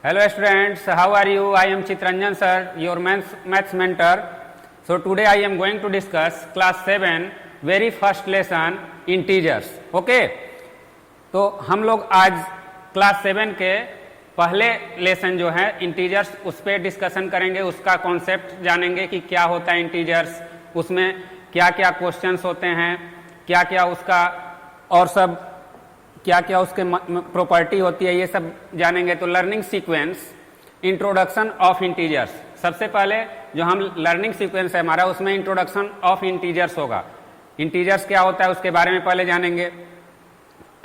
Hello students, how are you? I am Chitranjan sir, your maths mentor. So today I am going to discuss class 7 very first lesson integers. Okay? तो हम लोग आज class 7 के पहले lesson जो है integers उस पर डिस्कशन करेंगे, उसका कॉन्सेप्ट जानेंगे कि क्या होता है इंटीजर्स, उसमें क्या क्या क्वेश्चंस होते हैं, क्या क्या उसका और सब क्या क्या उसके प्रॉपर्टी होती है, ये सब जानेंगे। तो learning sequence, introduction of integers, सबसे पहले जो हम लर्निंग सीक्वेंस है हमारा उसमें इंट्रोडक्शन ऑफ इंटीजर्स होगा। इंटीजर्स क्या होता है उसके बारे में पहले जानेंगे।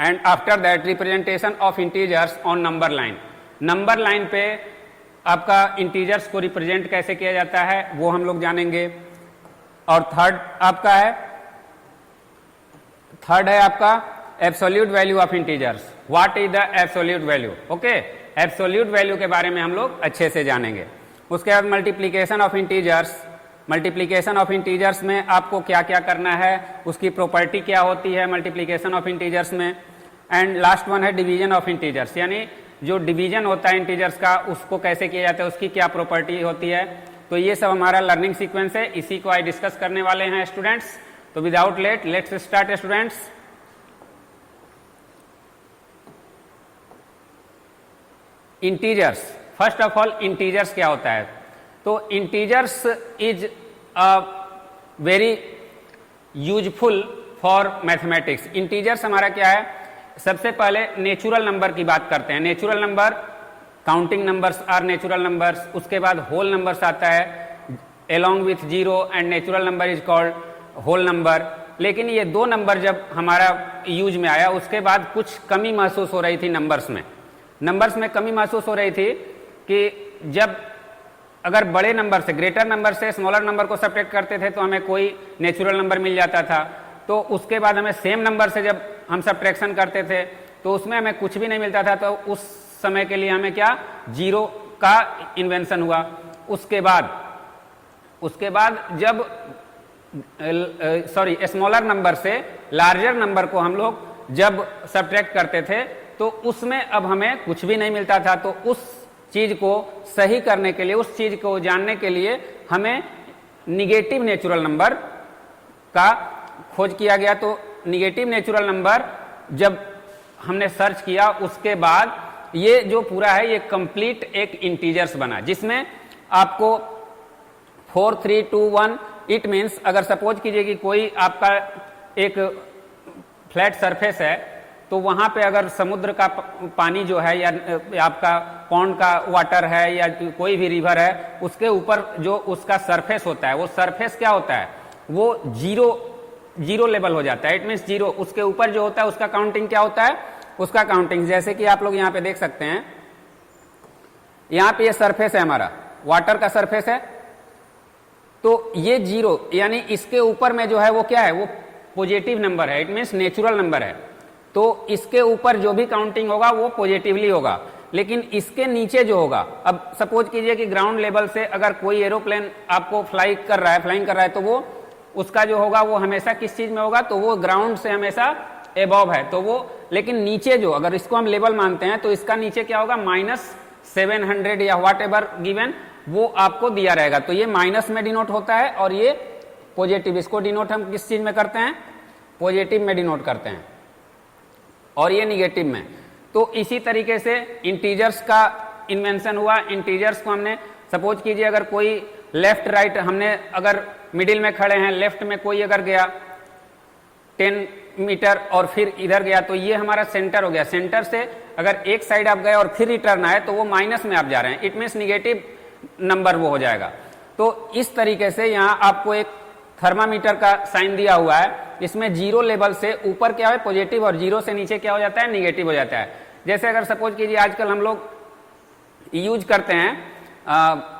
And after that representation of integers on number line, number line पे आपका इंटीजर्स को रिप्रेजेंट कैसे किया जाता है वो हम लोग जानेंगे। और थर्ड है आपका absolute value of integers. What is the absolute value? Okay, absolute value के बारे में हम लोग अच्छे से जानेंगे। उसके बाद multiplication of integers, multiplication of integers में आपको क्या क्या करना है, उसकी प्रॉपर्टी क्या होती है मल्टीप्लीकेशन ऑफ इंटीजर्स में। एंड लास्ट वन है डिवीजन ऑफ इंटीजर्स, यानी जो डिवीजन होता है इंटीजर्स का उसको कैसे किया जाता है, उसकी क्या प्रॉपर्टी होती है। तो ये सब हमारा लर्निंग सीक्वेंस है, इसी को आज डिस्कस करने वाले हैं स्टूडेंट्स। तो without let let's start students. Integers, first of all integers क्या होता है? तो integers is a very useful for mathematics. Integers हमारा क्या है? सबसे पहले नेचुरल नंबर की बात करते हैं। Natural number, counting numbers are natural numbers. उसके बाद होल नंबर्स आता है along with zero, and natural number is called whole number. लेकिन ये दो नंबर जब हमारा यूज में आया उसके बाद कुछ कमी महसूस हो रही थी नंबर्स में। नंबर्स में कमी महसूस हो रही थी कि जब अगर बड़े नंबर से, ग्रेटर नंबर से स्मॉलर नंबर को सब्ट्रैक्ट करते थे तो हमें कोई नेचुरल नंबर मिल जाता था। तो उसके बाद हमें सेम नंबर से जब हम सब्ट्रैक्शन करते थे तो उसमें हमें कुछ भी नहीं मिलता था। तो उस समय के लिए हमें क्या, जीरो का इन्वेंशन हुआ। उसके बाद जब स्मॉलर नंबर से लार्जर नंबर को हम लोग जब सब्ट्रैक्ट करते थे तो उसमें अब हमें कुछ भी नहीं मिलता था। तो उस चीज को सही करने के लिए, उस चीज को जानने के लिए हमें निगेटिव नेचुरल नंबर का खोज किया गया। तो निगेटिव नेचुरल नंबर जब हमने सर्च किया उसके बाद ये जो पूरा है ये कंप्लीट एक इंटीजर्स बना, जिसमें आपको 4 3 2 1, इट मीन्स अगर सपोज कीजिए कि कोई आपका एक फ्लैट सरफेस है तो वहां पे अगर समुद्र का पानी जो है या आपका पॉन्ड का वाटर है या कोई भी रिवर है, उसके ऊपर जो उसका सरफेस होता है वो सरफेस क्या होता है, वो जीरो लेवल हो जाता है। It means zero. उसके ऊपर जो होता है उसका काउंटिंग क्या होता है, उसका काउंटिंग जैसे कि आप लोग यहाँ पे देख सकते हैं, यहाँ पे ये सरफेस है हमारा, वाटर का सरफेस है। तो ये जीरो, यानी इसके ऊपर में जो है वो क्या है, वो पॉजिटिव नंबर है। इट मीन्स नेचुरल नंबर है। तो इसके ऊपर जो भी काउंटिंग होगा वो पॉजिटिवली होगा। लेकिन इसके नीचे जो होगा, अब सपोज कीजिए कि ग्राउंड लेवल से अगर कोई एरोप्लेन आपको फ्लाइंग कर रहा है तो वो उसका जो होगा वो हमेशा किस चीज में होगा, तो वो ग्राउंड से हमेशा एबव है। तो वो, लेकिन नीचे जो, अगर इसको हम लेवल मानते हैं तो इसका नीचे क्या होगा, -700 या व्हाट एवर गिवन, वो आपको दिया रहेगा। तो ये माइनस में डिनोट होता है और ये पॉजिटिव। इसको डिनोट हम किस चीज में करते हैं, पॉजिटिव में डिनोट करते हैं, और ये निगेटिव में। तो इसी तरीके से इंटीजर्स का इन्वेंशन हुआ। इंटीजर्स को हमने, सपोज कीजिए अगर कोई लेफ्ट राइट, हमने अगर मिडिल में खड़े हैं, लेफ्ट में कोई अगर गया 10 मीटर और फिर इधर गया तो ये हमारा सेंटर हो गया। सेंटर से अगर एक साइड आप गए और फिर रिटर्न आए तो वो माइनस में आप जा रहे हैं। इट मीन्स निगेटिव नंबर वो हो जाएगा। तो इस तरीके से यहाँ आपको एक थर्मामीटर का साइन दिया हुआ है, इसमें जीरो लेवल से ऊपर क्या है, पॉजिटिव, और जीरो से नीचे क्या हो जाता है, निगेटिव हो जाता है। जैसे अगर सपोज कीजिए आजकल हम लोग यूज करते हैं,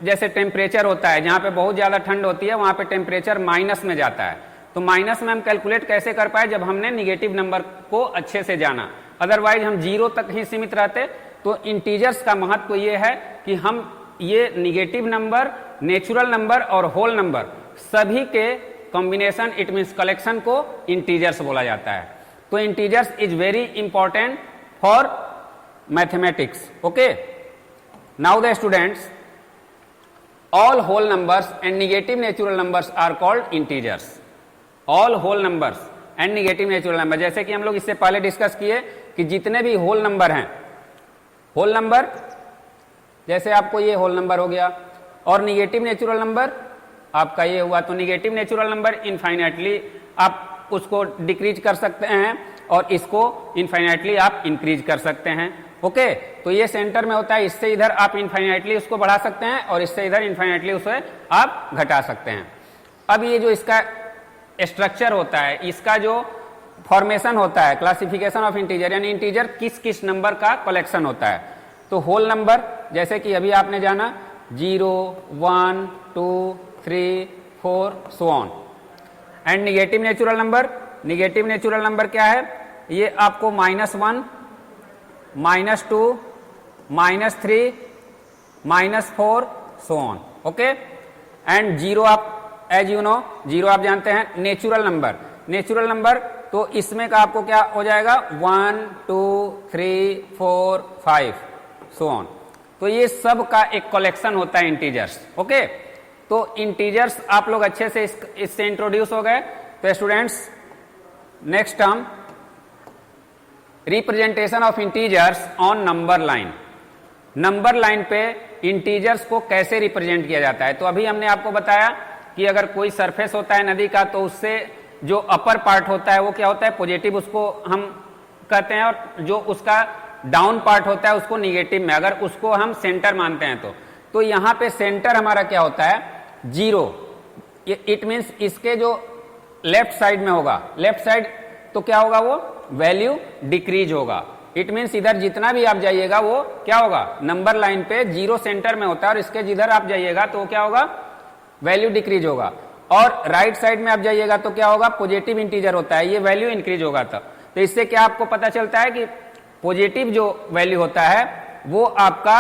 जैसे टेम्परेचर होता है, जहाँ पे बहुत ज़्यादा ठंड होती है वहाँ पे टेम्परेचर माइनस में जाता है। तो माइनस में हम कैलकुलेट कैसे कर पाए, जब हमने निगेटिव नंबर को अच्छे से जाना। अदरवाइज हम जीरो तक ही सीमित रहते। तो इंटीजर्स का महत्व ये है कि हम ये निगेटिव नंबर, नेचुरल नंबर और होल नंबर सभी के कॉम्बिनेशन, इट मीन्स कलेक्शन को इंटीजर्स बोला जाता है। तो integers is very important for mathematics. Okay, now the students, all whole numbers and negative natural numbers are called integers. All whole numbers and negative natural number, जैसे कि हम लोग इससे पहले डिस्कस किए कि जितने भी होल नंबर हैं, होल नंबर जैसे आपको ये होल नंबर हो गया, और निगेटिव नेचुरल नंबर आपका ये हुआ, तो निगेटिव नेचुरल नंबर इनफाइनाइटली आप उसको डिक्रीज कर सकते हैं और इसको इनफाइनाइटली आप इंक्रीज कर सकते हैं। ओके, तो ये सेंटर में होता है, इससे इधर आप इनफाइनाइटली उसको बढ़ा सकते हैं और इससे इधर इनफाइनाइटली उसे आप घटा सकते हैं। अब ये जो इसका स्ट्रक्चर होता है, इसका जो फॉर्मेशन होता है, क्लासिफिकेशन ऑफ इंटीजर, यानी इंटीजर किस किस नंबर का कलेक्शन होता है। तो होल नंबर जैसे कि अभी आपने जाना 0, 1, 2, 3, 4 so on. And negative natural number, negative natural number क्या है, ये आपको -1, -2, -3, -4 सो ऑन। ओके, एंड 0 आप एज यू नो 0 आप जानते हैं नेचुरल नंबर। नेचुरल नंबर तो इसमें का आपको क्या हो जाएगा 1, 2, 3, 4, 5 सो ऑन। तो ये सब का एक कलेक्शन होता है इंटीजर्स। ओके, तो इंटीजर्स आप लोग अच्छे से इससे इंट्रोड्यूस हो गए। तो students, next term, representation of integers on number line. Number line पे इंटीजर्स को कैसे रिप्रेजेंट किया जाता है। तो अभी हमने आपको बताया कि अगर कोई सरफेस होता है नदी का, तो उससे जो अपर पार्ट होता है वो क्या होता है, पॉजिटिव, उसको हम कहते हैं, और जो उसका डाउन पार्ट होता है उसको निगेटिव में, अगर उसको हम सेंटर मानते हैं तो यहां पे सेंटर हमारा क्या होता है 0। इट मीन्स इसके जो लेफ्ट साइड में होगा, लेफ्ट साइड तो क्या होगा, वो वैल्यू डिक्रीज होगा। इट मीन्स इधर जितना भी आप जाइएगा वो क्या होगा, नंबर लाइन पे 0 सेंटर में होता है, और इसके जिधर आप जाइएगा तो क्या होगा, वैल्यू डिक्रीज होगा। और राइट साइड में आप जाइएगा तो क्या होगा, पॉजिटिव इंटीजर होता है, ये वैल्यू इंक्रीज होगा। तो इससे क्या आपको पता चलता है कि पॉजिटिव जो वैल्यू होता है वो आपका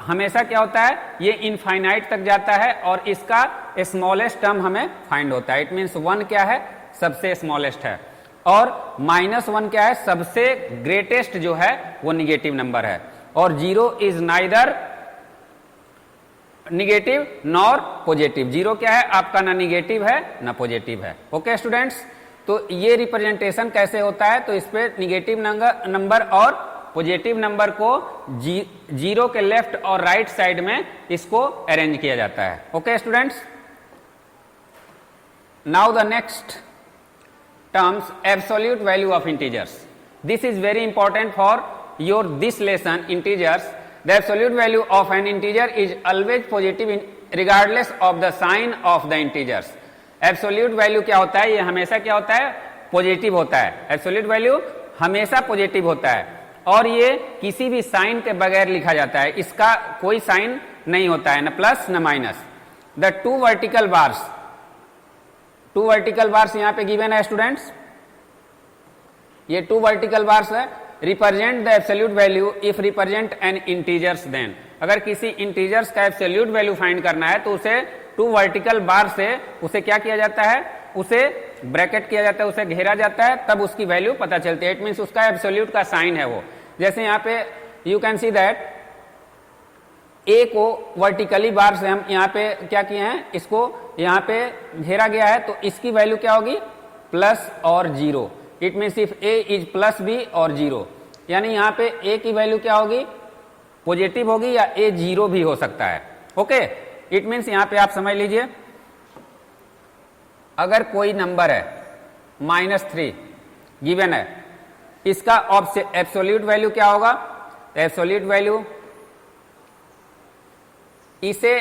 हमेशा क्या होता है, ये इनफाइनाइट तक जाता है, और इसका स्मॉलेस्ट टर्म हमें फाइंड होता है। इट मीन्स 1 क्या है, सबसे स्मॉलेस्ट है, और -1 क्या है, सबसे ग्रेटेस्ट जो है वो निगेटिव नंबर है, और 0 is neither negative nor positive. 0 क्या है आपका, ना निगेटिव है ना पॉजिटिव है। ओके स्टूडेंट्स, तो ये रिप्रेजेंटेशन कैसे होता है, तो इस पे निगेटिव नंबर और पॉजिटिव नंबर को 0 के लेफ्ट और राइट साइड में इसको अरेंज किया जाता है। Okay students, now the next terms, absolute value of integers. This is very important for your this lesson, integers. The absolute value of an integer is always positive regardless of the sign of the integers. Absolute value क्या होता है, ये हमेशा क्या होता है, positive होता है। Absolute value हमेशा पॉजिटिव होता है, और ये किसी भी साइन के बगैर लिखा जाता है, इसका कोई साइन नहीं होता है, न प्लस न minus. The two vertical bars यहां पे गिवन है स्टूडेंट्स, ये 2 वर्टिकल बार्स है। Represent the absolute value if represent an integers, then अगर किसी इंटीजर्स का एब्सोल्यूट वैल्यू फाइंड करना है तो उसे 2 वर्टिकल बार से उसे क्या किया जाता है, उसे ब्रैकेट किया जाता है, उसे घेरा जाता है, तब उसकी वैल्यू पता चलती है। इट मीन्स उसका एब्सोल्यूट का साइन है वो। जैसे यहाँ पे यू कैन सी दैट ए को वर्टिकली बार से हम यहाँ पे क्या किए हैं, इसको यहाँ पे घेरा गया है, तो इसकी वैल्यू क्या होगी, प्लस और 0। It means if A is plus B और 0, यानी यहाँ पे ए की वैल्यू क्या होगी, पॉजिटिव होगी, या ए 0 भी हो सकता है। ओके, इट मीन्स यहाँ पे आप समझ लीजिए, अगर कोई नंबर है -3 गिवन है, इसका एब्सोल्यूट वैल्यू क्या होगा, एब्सोल्यूट वैल्यू इसे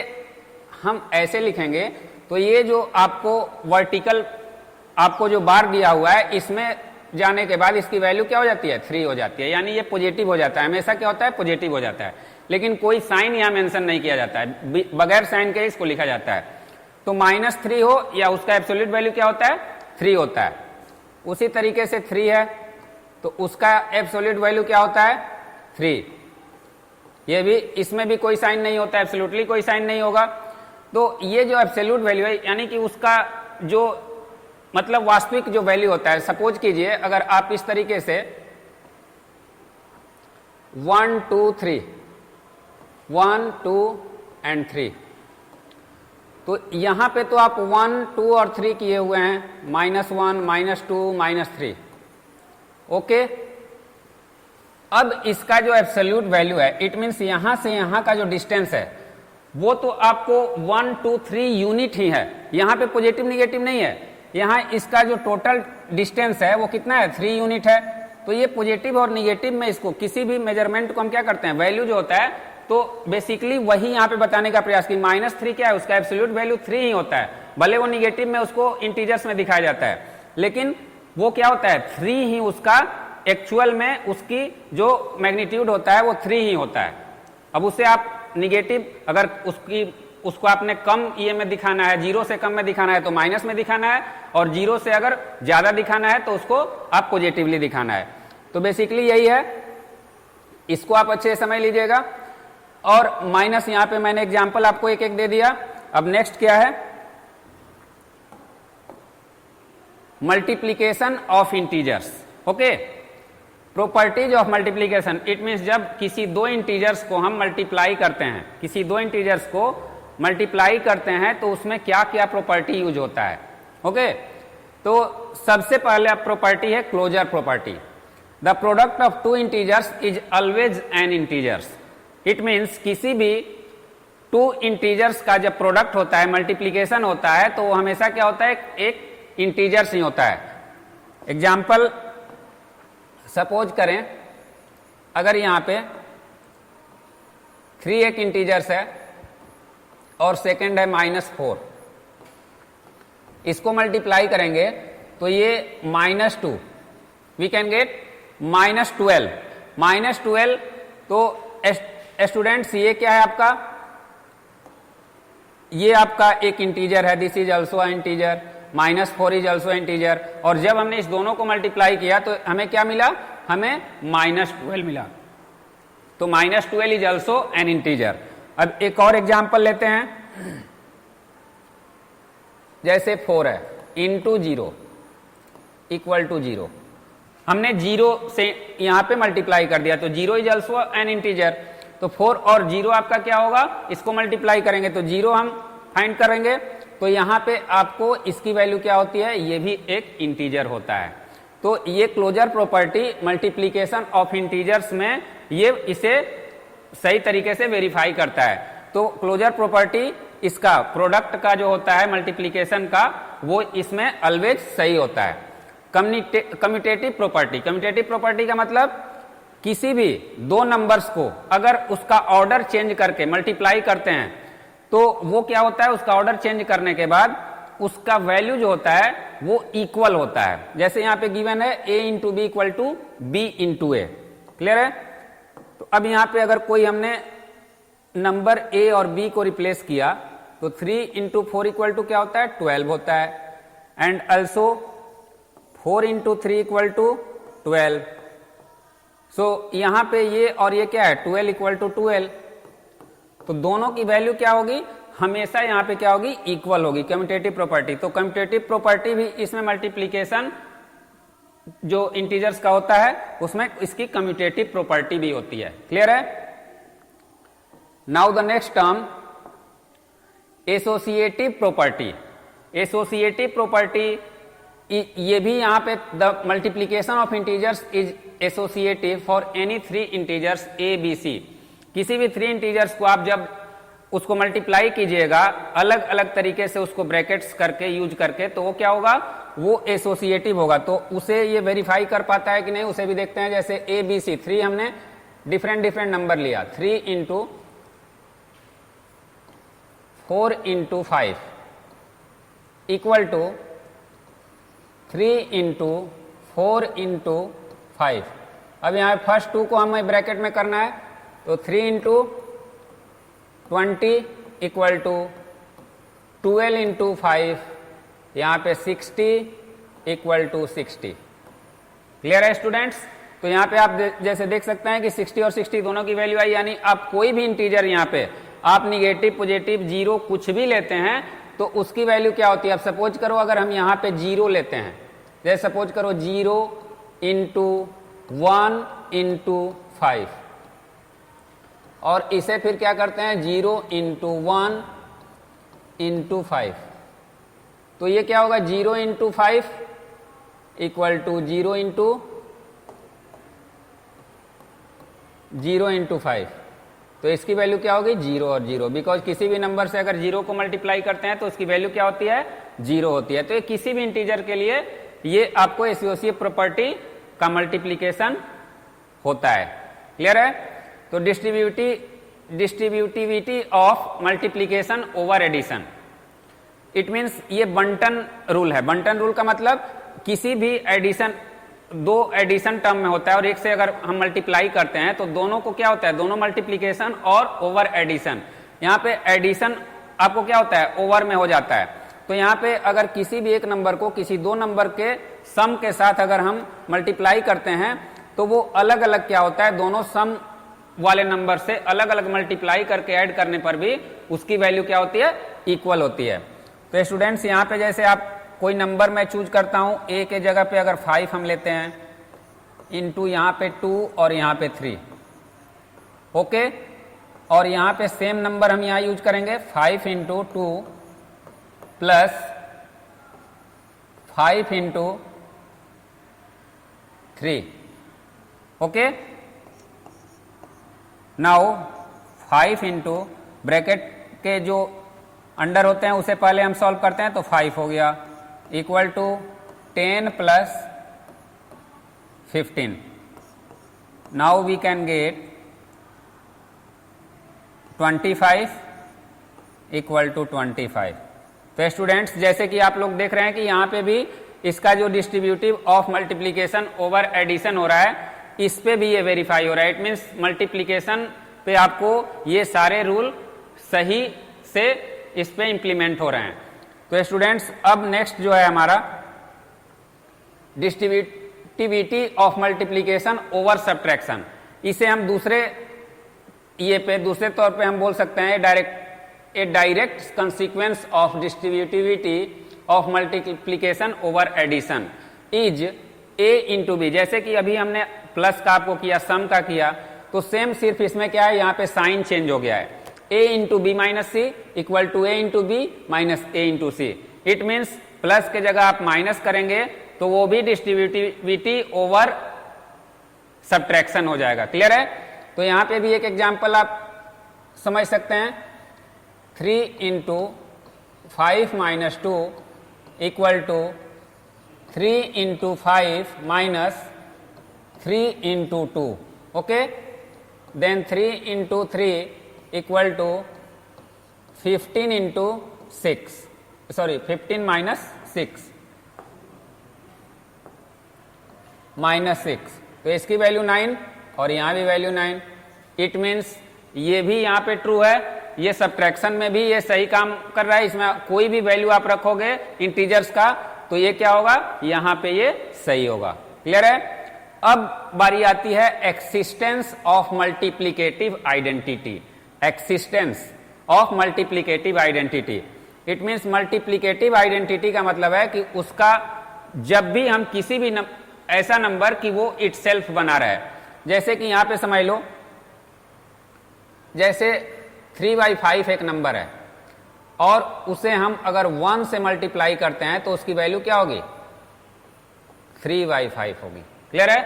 हम ऐसे लिखेंगे, तो ये जो आपको वर्टिकल आपको जो बार दिया हुआ है, इसमें जाने के बाद इसकी वैल्यू क्या हो जाती है, 3 हो जाती है, यानी ये पॉजिटिव हो जाता है। हमेशा क्या होता है, पॉजिटिव हो जाता है, लेकिन कोई साइन यहां मेंशन नहीं किया जाता है, बगैर साइन के इसको लिखा जाता है। तो -3 हो या उसका एब्सोल्यूट वैल्यू क्या होता है, 3 होता है। उसी तरीके से 3 है तो उसका एब्सोल्यूट वैल्यू क्या होता है, 3। ये भी, इसमें भी कोई साइन नहीं होता, एब्सोल्युटली कोई साइन नहीं होगा। तो ये जो एब्सोल्यूट वैल्यू है, यानी कि उसका जो मतलब वास्तविक जो वैल्यू होता है, सपोज कीजिए अगर आप इस तरीके से 1 2 3 1, 2 एंड 3। तो यहां पे तो आप 1, 2 और 3 किए हुए हैं, -1, -2, -3। ओके, अब इसका जो एब्सोल्यूट वैल्यू है, इट मीन्स यहां से यहां का जो डिस्टेंस है वो तो आपको 1, 2, 3 यूनिट ही है, यहां पे पॉजिटिव निगेटिव नहीं है। यहां इसका जो टोटल डिस्टेंस है वो कितना है, 3 यूनिट है। तो ये पॉजिटिव और निगेटिव में इसको किसी भी मेजरमेंट को हम क्या करते हैं, वैल्यू जो होता है, तो बेसिकली वही यहां पे बताने का प्रयास की -3 क्या है, उसका एब्सोल्यूट वैल्यू 3 ही होता है, भले वो निगेटिव में उसको इंटीजर्स में दिखाया जाता है, लेकिन वो क्या होता है, 3 ही उसका एक्चुअल में उसकी जो मैग्नीट्यूड होता है वो 3 ही होता है। अब उसे आप निगेटिव, अगर उसको आपने कम ये में दिखाना है, 0 से कम में दिखाना है तो माइनस में दिखाना है, और 0 से अगर ज्यादा दिखाना है तो उसको आप पॉजिटिवली दिखाना है। तो बेसिकली यही है, इसको आप अच्छे से समझ लीजिएगा। और माइनस यहां पे मैंने एग्जांपल आपको एक एक दे दिया। अब नेक्स्ट क्या है, multiplication of integers. Okay, properties of multiplication, it means जब किसी दो इंटीजर्स को हम मल्टीप्लाई करते हैं, किसी दो इंटीजर्स को मल्टीप्लाई करते हैं तो उसमें क्या क्या प्रॉपर्टी यूज होता है। ओके, तो सबसे पहले प्रॉपर्टी है closure property. The product of two integers is always an integers. It means किसी भी टू इंटीजर्स का जब प्रोडक्ट होता है, मल्टीप्लीकेशन होता है, तो वो हमेशा क्या होता है, एक इंटीजर्स ही होता है। एग्जाम्पल सपोज करें, अगर यहां पे 3 एक इंटीजर्स है और सेकंड है -4, इसको मल्टीप्लाई करेंगे तो ये -2, वी कैन गेट -12। -12 तो स्टूडेंट्स ये क्या है आपका, ये आपका एक इंटीजर है, this is also a integer, -4 is also integer, और जब हमने इस दोनों को मल्टीप्लाई किया तो हमें क्या मिला, हमें -12 मिला। तो -12 इज ऑल्सो एन इंटीजर। अब एक और एग्जांपल लेते हैं, जैसे 4 है, इंटू 0 इक्वल टू 0, हमने 0 से यहां पे मल्टीप्लाई कर दिया तो 0 इज ऑल्सो एन इंटीजर। तो 4 और 0 आपका क्या होगा, इसको मल्टीप्लाई करेंगे तो 0 हम फाइंड करेंगे, तो यहां पे आपको इसकी वैल्यू क्या होती है, ये भी एक इंटीजर होता है। तो ये closure property multiplication of integers में ये इसे सही तरीके से वेरीफाई करता है। तो क्लोजर प्रॉपर्टी इसका प्रोडक्ट का जो होता है मल्टीप्लीकेशन का, वो इसमें ऑलवेज सही होता है। कम्यूटेटिव प्रॉपर्टी, कम्यूटेटिव प्रॉपर्टी का मतलब किसी भी दो नंबर्स को अगर उसका ऑर्डर चेंज करके मल्टीप्लाई करते हैं तो वो क्या होता है, उसका ऑर्डर चेंज करने के बाद उसका वैल्यू जो होता है वो इक्वल होता है। जैसे यहां पे गिवन है a into B equal to B into A, clear है। तो अब यहां पे अगर कोई हमने नंबर a और b को रिप्लेस किया तो 3 इंटू 4 इक्वल टू क्या होता है, 12 होता है, and also 4 into 3 equal to 12। So यहां पे ये और ये क्या है, 12 इक्वल टू 12, तो दोनों की वैल्यू क्या होगी, हमेशा यहां पे क्या होगी, इक्वल होगी, कम्यूटेटिव प्रॉपर्टी। तो कम्यूटेटिव प्रॉपर्टी भी इसमें मल्टीप्लीकेशन जो इंटीजर्स का होता है उसमें इसकी कम्यूटेटिव प्रॉपर्टी भी होती है, क्लियर है। Now the next term associative property. Associative property ये भी यहां पे the multiplication of integers is associative for any 3 integers A B C. किसी भी 3 इंटीजर्स को आप जब उसको मल्टीप्लाई कीजिएगा अलग अलग तरीके से, उसको ब्रैकेट्स करके यूज करके, तो वो क्या होगा, वो एसोसिएटिव होगा। तो उसे ये वेरीफाई कर पाता है कि नहीं, उसे भी देखते हैं। जैसे ए बी सी, 3 हमने डिफरेंट नंबर लिया, 3 into 4 into 5 equal to 3 into 4 into 5। अब यहाँ फर्स्ट 2 को हमें ब्रैकेट में करना है, तो 3 इंटू 20 इक्वल टू 12 इंटू 5, यहाँ पे 60 इक्वल टू 60। क्लियर है स्टूडेंट्स। तो यहाँ पे आप जैसे देख सकते हैं कि 60 और 60 दोनों की वैल्यू आई, यानी आप कोई भी इंटीजर यहाँ पे आप निगेटिव पॉजिटिव 0 कुछ भी लेते हैं तो उसकी वैल्यू क्या होती है। अब सपोज करो अगर हम यहाँ पे 0 लेते हैं, जैसे सपोज करो 0 इंटू 1 इंटू 5, और इसे फिर क्या करते हैं 0 इंटू 1 इंटू 5, तो ये क्या होगा 0 इंटू 5 इक्वल टू 0 इंटू 5, तो इसकी वैल्यू क्या होगी 0 और 0, बिकॉज किसी भी नंबर से अगर 0 को मल्टीप्लाई करते हैं तो उसकी वैल्यू क्या होती है 0 होती है। तो ये किसी भी इंटीजर के लिए ये आपको एसोसिएटिव प्रॉपर्टी का मल्टीप्लीकेशन होता है। क्लियर है? तो distributivity of multiplication over addition, it means ये बंटन रूल है। बंटन रूल का मतलब किसी भी एडिशन, दो एडिशन टर्म में होता है और एक से अगर हम मल्टीप्लाई करते हैं तो दोनों को क्या होता है, दोनों मल्टीप्लीकेशन और ओवर एडिशन। यहाँ पे एडिशन आपको क्या होता है ओवर में हो जाता है। तो यहाँ पे अगर किसी भी एक नंबर को किसी दो नंबर के सम के साथ अगर हम मल्टीप्लाई करते हैं तो वो अलग अलग क्या होता है, दोनों सम वाले नंबर से अलग अलग मल्टीप्लाई करके ऐड करने पर भी उसकी वैल्यू क्या होती है इक्वल होती है। तो स्टूडेंट्स यहाँ पे जैसे आप कोई नंबर मैं चूज करता हूं, ए के जगह पे अगर 5 हम लेते हैं इंटू यहाँ पे 2 और यहाँ पे 3, ओके, और यहाँ पे सेम नंबर हम यहाँ यूज करेंगे 5 into 2 plus 5 into 3, okay. Now 5 into bracket के जो अंडर होते हैं उसे पहले हम सॉल्व करते हैं, तो 5 हो गया equal to 10 plus 15। Now we can get 25 equal to 25। तो स्टूडेंट्स जैसे कि आप लोग देख रहे हैं कि यहाँ पे भी इसका जो distributive of multiplication over addition हो रहा है, इस पे भी ये वेरीफाई हो रहा है। इट मीन्स मल्टीप्लीकेशन पे आपको ये सारे रूल सही से इस पे इंप्लीमेंट हो रहे हैं। तो स्टूडेंट्स अब नेक्स्ट जो है हमारा distributivity of multiplication over subtraction, इसे हम दूसरे तौर पे हम बोल सकते हैं direct consequence of distributivity of multiplication over addition is A into B. जैसे कि अभी हमने प्लस का आपको किया, सम का किया, तो सेम सिर्फ इसमें क्या है, यहाँ पे साइन चेंज हो गया है। a into B minus C equal to A into B minus A into C. It means plus के जगह आप माइनस करेंगे तो वो भी डिस्ट्रीब्यूटिविटी ओवर सब्ट्रैक्शन हो जाएगा। क्लियर है? तो यहां पे भी एक एग्जांपल आप समझ सकते हैं, 3 into 5 minus 2 equal to 3 into 5 minus 3 into 2, okay. Then 3 into 3 equal to 15 into 6, sorry 15 minus 6 minus 6, तो इसकी वैल्यू 9 और यहां भी वैल्यू 9। इट मीन्स ये भी यहां पे ट्रू है, ये सब्ट्रैक्शन में भी ये सही काम कर रहा है। इसमें कोई भी वैल्यू आप रखोगे इंटीजर्स का तो ये क्या होगा, यहां पे ये सही होगा। क्लियर है? अब बारी आती है existence of multiplicative identity. Existence of multiplicative identity, it means multiplicative identity का मतलब है कि उसका जब भी हम किसी भी ऐसा नंबर कि वो इटसेल्फ बना रहा है, जैसे कि यहां पे समझ लो जैसे 3/5 एक नंबर है और उसे हम अगर 1 से मल्टीप्लाई करते हैं तो उसकी वैल्यू क्या होगी 3/5 होगी। क्लियर है?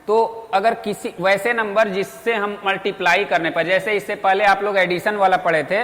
तो अगर किसी वैसे नंबर जिससे हम मल्टीप्लाई करने पर, जैसे इससे पहले आप लोग एडिशन वाला पढ़े थे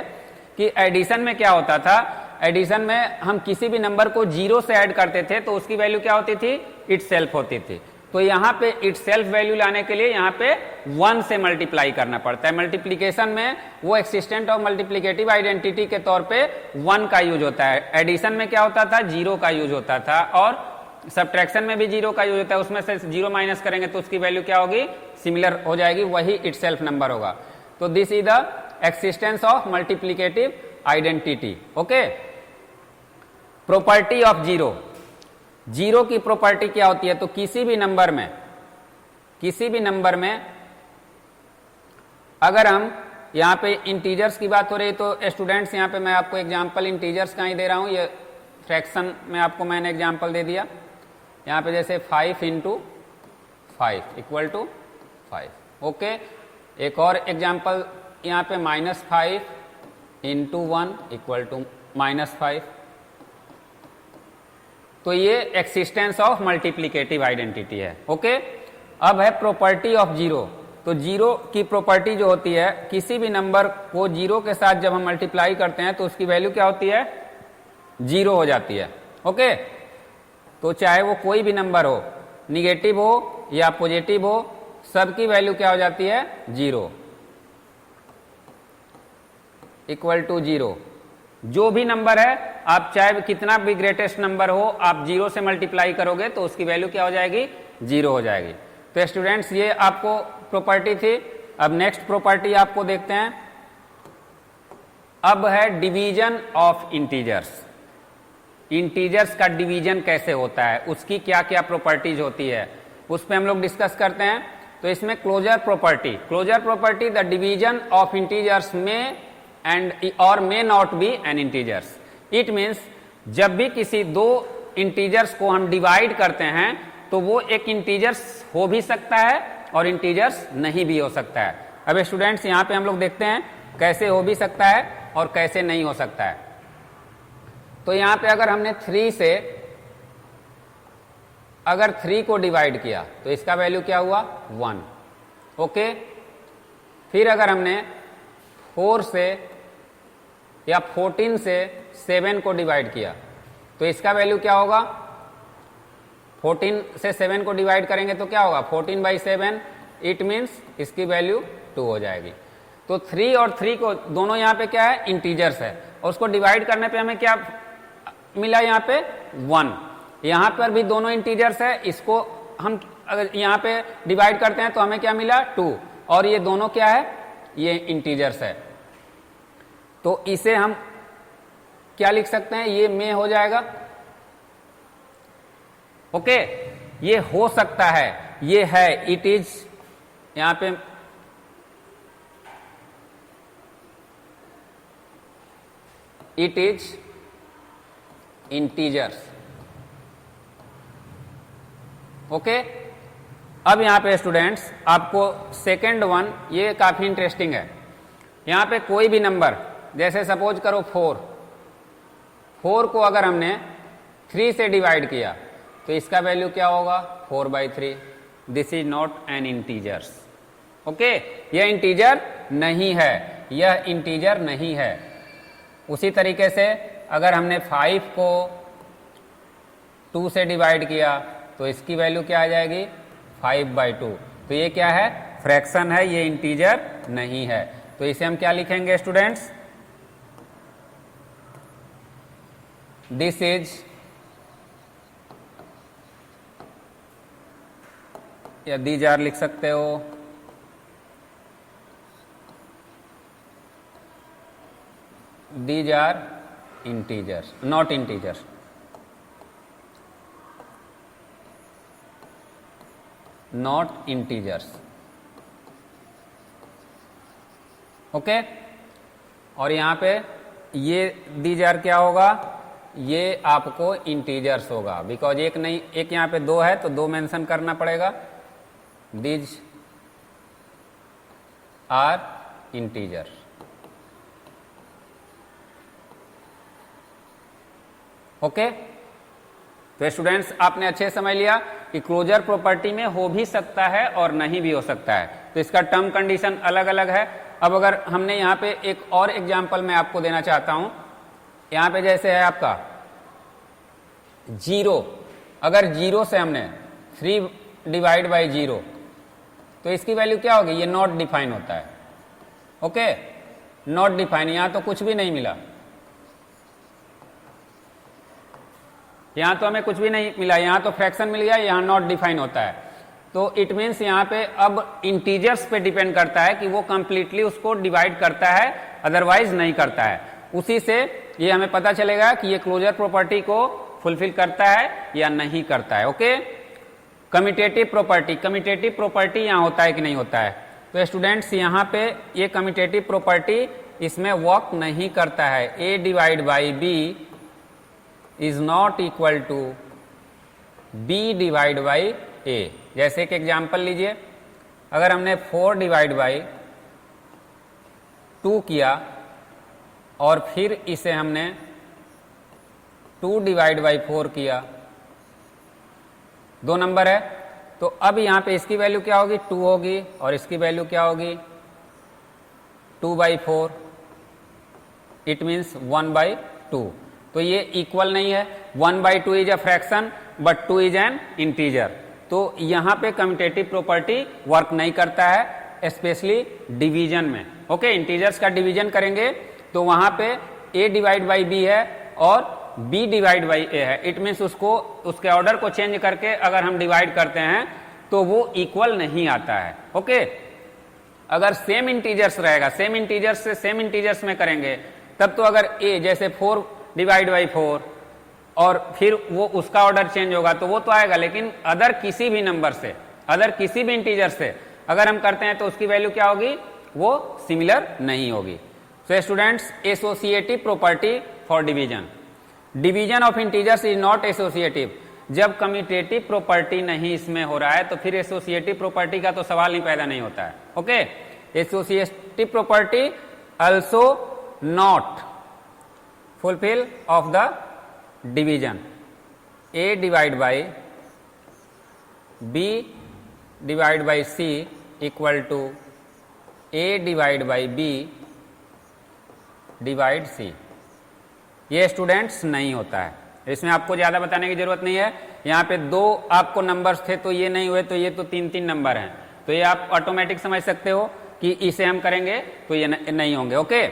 कि एडिशन में क्या होता था, एडिशन में हम किसी भी नंबर को 0 से ऐड करते थे तो उसकी वैल्यू क्या होती थी, इटसेल्फ होती थी। तो यहाँ पे इटसेल्फ वैल्यू लाने के लिए यहाँ पे 1 से मल्टीप्लाई करना पड़ता है। मल्टीप्लीकेशन में वो एक्सिस्टेंट और मल्टीप्लीकेटिव आइडेंटिटी के तौर पे 1 का यूज होता है। एडिशन में क्या होता था, 0 का यूज होता था, और सब्ट्रैक्शन में भी 0 का यूज होता है। उसमें से 0 माइनस करेंगे तो उसकी वैल्यू क्या होगी, सिमिलर हो जाएगी, वही इटसेल्फ नंबर होगा। तो this is the existence of multiplicative identity. Okay, property of zero. Zero की प्रॉपर्टी क्या होती है, तो किसी भी नंबर में अगर हम यहां पे इंटीजर्स की बात हो रही तो स्टूडेंट्स यहां पे मैं आपको एग्जांपल इंटीजर्स का ही दे रहा हूं, ये फ्रैक्शन में आपको मैंने एग्जांपल दे दिया। यहां पे जैसे 5 इंटू 5 इक्वल टू 5, ओके। एक और एग्जाम्पल यहाँ पे -5 इंटू 1 इक्वल टू -5। तो ये एक्सिस्टेंस ऑफ मल्टीप्लिकेटिव आइडेंटिटी है। ओके, अब है प्रॉपर्टी ऑफ जीरो। तो जीरो की प्रॉपर्टी जो होती है, किसी भी नंबर को जीरो के साथ जब हम मल्टीप्लाई करते हैं तो उसकी वैल्यू क्या होती है, जीरो हो जाती है। ओके, तो चाहे वो कोई भी नंबर हो, निगेटिव हो या पॉजिटिव हो, सबकी वैल्यू क्या हो जाती है, जीरो, इक्वल टू जीरो। जो भी नंबर है, आप चाहे कितना भी ग्रेटेस्ट नंबर हो, आप जीरो से मल्टीप्लाई करोगे तो उसकी वैल्यू क्या हो जाएगी, जीरो हो जाएगी। तो स्टूडेंट्स ये आपको प्रॉपर्टी थी। अब नेक्स्ट प्रॉपर्टी आपको देखते हैं। अब है डिवीजन ऑफ इंटीजर्स। इंटीजर्स का डिवीजन कैसे होता है, उसकी क्या क्या प्रॉपर्टीज होती है, उस पर हम लोग डिस्कस करते हैं। तो इसमें closure property the division of integers में एंड और may not be an integers. It means जब भी किसी दो इंटीजर्स को हम डिवाइड करते हैं तो वो एक इंटीजर्स हो भी सकता है और इंटीजर्स नहीं भी हो सकता है। अब स्टूडेंट्स यहाँ पे हम लोग देखते हैं कैसे हो भी सकता है और कैसे नहीं हो सकता है। तो यहाँ पे अगर हमने 3 से अगर 3 को डिवाइड किया तो इसका वैल्यू क्या हुआ, 1। ओके, फिर अगर हमने 4 से या 14 से 7 को डिवाइड किया तो इसका वैल्यू क्या होगा, 14 से 7 को डिवाइड करेंगे तो क्या होगा, 14/7। इट मीन्स इसकी वैल्यू 2 हो जाएगी। तो 3 और 3 को दोनों यहाँ पे क्या है, इंटीजर्स है, और उसको डिवाइड करने पे हमें क्या मिला, यहाँ पे 1। यहाँ पर भी दोनों इंटीजर्स है, इसको हम अगर यहाँ पे डिवाइड करते हैं तो हमें क्या मिला, 2, और ये दोनों क्या है, ये इंटीजर्स है। तो इसे हम क्या लिख सकते हैं, ये में हो जाएगा। ओके, ये हो सकता है, ये है, इट इज, यहां पे इट इज इंटीजर्स। ओके, अब यहां पे स्टूडेंट्स आपको सेकेंड वन, ये काफी इंटरेस्टिंग है। यहां पे कोई भी नंबर, जैसे सपोज करो 4 को अगर हमने 3 से डिवाइड किया तो इसका वैल्यू क्या होगा, 4/3। This is not an integers. Okay, यह इंटीजर नहीं है, यह इंटीजर नहीं है। उसी तरीके से अगर हमने 5 को 2 से डिवाइड किया तो इसकी वैल्यू क्या आ जाएगी, 5/2। तो ये क्या है, फ्रैक्शन है, ये इंटीजर नहीं है। तो इसे हम क्या लिखेंगे स्टूडेंट्स, दिस इज, या दीज आर लिख सकते हो, these are integers, not integers. Not integers. Okay, और यहां पे ये दीज आर क्या होगा, ये आपको इंटीजर्स होगा, बिकॉज एक नहीं, एक यहां पे 2 है तो 2 मेंशन करना पड़ेगा। These are integers। ओके, तो स्टूडेंट्स आपने अच्छे समझ लिया कि क्लोजर प्रॉपर्टी में हो भी सकता है और नहीं भी हो सकता है। तो इसका टर्म कंडीशन अलग अलग है। अब अगर हमने यहाँ पे एक और एग्जांपल मैं आपको देना चाहता हूं, यहाँ पे जैसे है आपका 0, अगर 0 से हमने 3 डिवाइड बाई 0 तो इसकी वैल्यू क्या होगी, ये नॉट डिफाइन होता है। ओके, नॉट डिफाइन, यहां तो कुछ भी नहीं मिला, यहां तो हमें कुछ भी नहीं मिला, यहां तो फ्रैक्शन मिल गया, यहां नॉट डिफाइन होता है। तो इट मीन्स यहां पे अब इंटीजर्स पे डिपेंड करता है कि वो कंप्लीटली उसको डिवाइड करता है, अदरवाइज नहीं करता है। उसी से ये हमें पता चलेगा कि ये क्लोजर प्रॉपर्टी को फुलफिल करता है या नहीं करता है। ओके, कम्यूटेटिव प्रॉपर्टी यहां होता है कि नहीं होता है। तो स्टूडेंट्स यहाँ पे ये कम्यूटेटिव प्रॉपर्टी इसमें वर्क नहीं करता है। a divide by b is not equal to b divide by a। जैसे एक एग्जांपल लीजिए, अगर हमने 4 डिवाइड बाई 2 किया और फिर इसे हमने 2 डिवाइड बाई 4 किया, 2 नंबर है। तो अब यहां पे इसकी वैल्यू क्या होगी, 2 होगी और इसकी वैल्यू क्या होगी, 2/4, इट मीन्स 1/2। तो ये इक्वल नहीं है, 1/2 is a fraction but 2 is an integer. तो यहां पे कम्यूटेटिव प्रॉपर्टी वर्क नहीं करता है, स्पेशली डिवीजन में। ओके, इंटीजर्स का डिवीजन करेंगे तो वहां पे a डिवाइड बाई b है और b डिवाइड बाई a है। इट मीन्स उसको, उसके ऑर्डर को चेंज करके अगर हम डिवाइड करते हैं तो वो इक्वल नहीं आता है। ओके, अगर सेम इंटीजर्स रहेगा, सेम इंटीजर्स से सेम इंटीजर्स में करेंगे तब तो अगर a जैसे 4 डिवाइड बाई 4 और फिर वो उसका ऑर्डर चेंज होगा तो वो तो आएगा, लेकिन अदर किसी भी नंबर से, अदर किसी भी इंटीजर से अगर हम करते हैं तो उसकी वैल्यू क्या होगी, वो सिमिलर नहीं होगी। So students, associative property for division, division of integers is not associative. जब कम्यूटेटिव प्रॉपर्टी नहीं इसमें हो रहा है तो फिर एसोसिएटिव प्रॉपर्टी का तो सवाल ही पैदा नहीं होता है। Okay, associative property also not fulfil of the division a divide by b divide by c equal to a divide by b divide c। ये स्टूडेंट्स नहीं होता है, इसमें आपको ज्यादा बताने की जरूरत नहीं है। यहाँ पे 2 आपको नंबर्स थे तो ये नहीं हुए, तो ये तो 3-3 नंबर हैं, तो ये आप ऑटोमेटिक समझ सकते हो कि इसे हम करेंगे तो ये नहीं होंगे। Okay,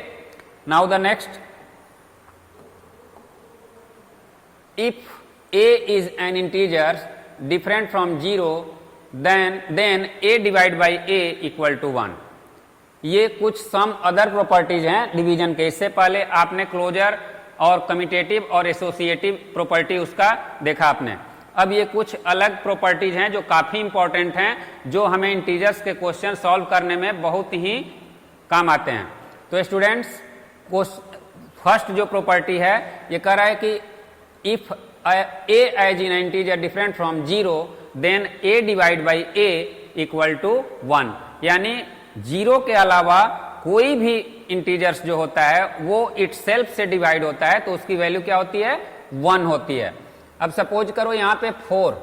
now the next, if a is an integer different from 0 then a divided by a equal to 1। ये कुछ सम अदर प्रॉपर्टीज हैं डिवीजन के। इससे पहले आपने क्लोजर और कम्यूटेटिव और एसोसिएटिव प्रॉपर्टी उसका देखा आपने। अब ये कुछ अलग प्रॉपर्टीज हैं जो काफी इंपॉर्टेंट हैं, जो हमें इंटीजर्स के क्वेश्चन सॉल्व करने में बहुत ही काम आते हैं। तो स्टूडेंट्स, फर्स्ट जो प्रॉपर्टी है ये कह रहा है कि if a as in integer different from 0 then a divided by a equal to 1। यानी 0 के अलावा कोई भी इंटीजर्स जो होता है वो इटसेल्फ से डिवाइड होता है तो उसकी वैल्यू क्या होती है, 1 होती है। अब सपोज करो यहां पे 4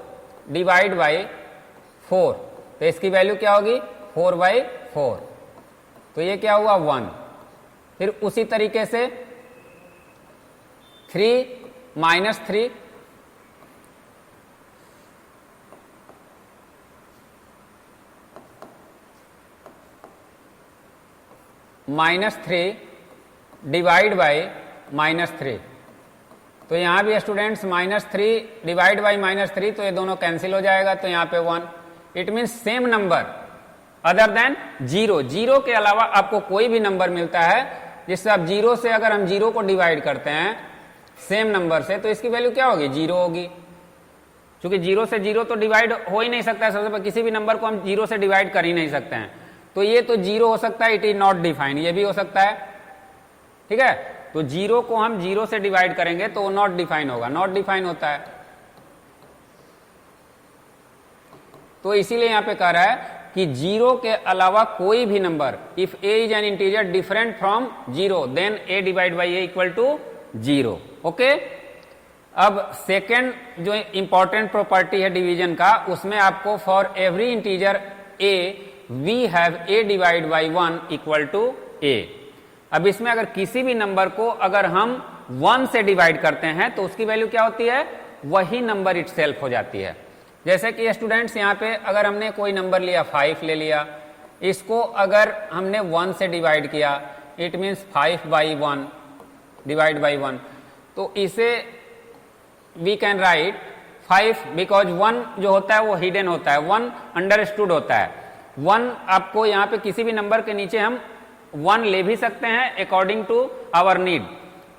डिवाइड बाई 4, तो इसकी वैल्यू क्या होगी, 4/4, तो ये क्या हुआ, 1। फिर उसी तरीके से 3 माइनस 3, -3 डिवाइड बाई -3, तो यहां भी स्टूडेंट्स -3 डिवाइड बाई -3, तो ये दोनों कैंसिल हो जाएगा, तो यहां पे 1। It means same number other than 0, 0 के अलावा आपको कोई भी नंबर मिलता है जिससे आप 0 से अगर हम 0 को डिवाइड करते हैं सेम नंबर से तो इसकी वैल्यू क्या होगी, 0 होगी। क्योंकि 0 से 0 तो डिवाइड हो ही नहीं सकता है, सबसे पहले किसी भी नंबर को हम 0 से डिवाइड कर ही नहीं सकते हैं, तो ये तो 0 हो सकता है, इट इज नॉट डिफाइंड, ये भी हो सकता है। ठीक है, तो 0 को हम 0 से डिवाइड करेंगे तो वो नॉट डिफाइन होगा, नॉट डिफाइन होता है। तो इसीलिए यहां पे कह रहा है कि 0 के अलावा कोई भी number, if a is an integer different from 0 then a divide by a equal to 0। Okay, अब सेकेंड जो इंपॉर्टेंट प्रॉपर्टी है डिवीजन का, उसमें आपको for every integer a we have a divide by 1 equal to a। अब इसमें अगर किसी भी नंबर को अगर हम 1 से डिवाइड करते हैं तो उसकी वैल्यू क्या होती है, वही नंबर इटसेल्फ हो जाती है। जैसे कि स्टूडेंट्स यहाँ पे अगर हमने कोई नंबर लिया 5 ले लिया, इसको अगर हमने 1 से डिवाइड किया, इट मीन्स 5/1 डिवाइड बाई 1, तो इसे वी कैन राइट 5 बिकॉज 1 जो होता है वो हिडन होता है, 1 अंडरस्टूड होता है। 1 आपको यहाँ पे किसी भी नंबर के नीचे हम 1 ले भी सकते हैं अकॉर्डिंग टू आवर नीड,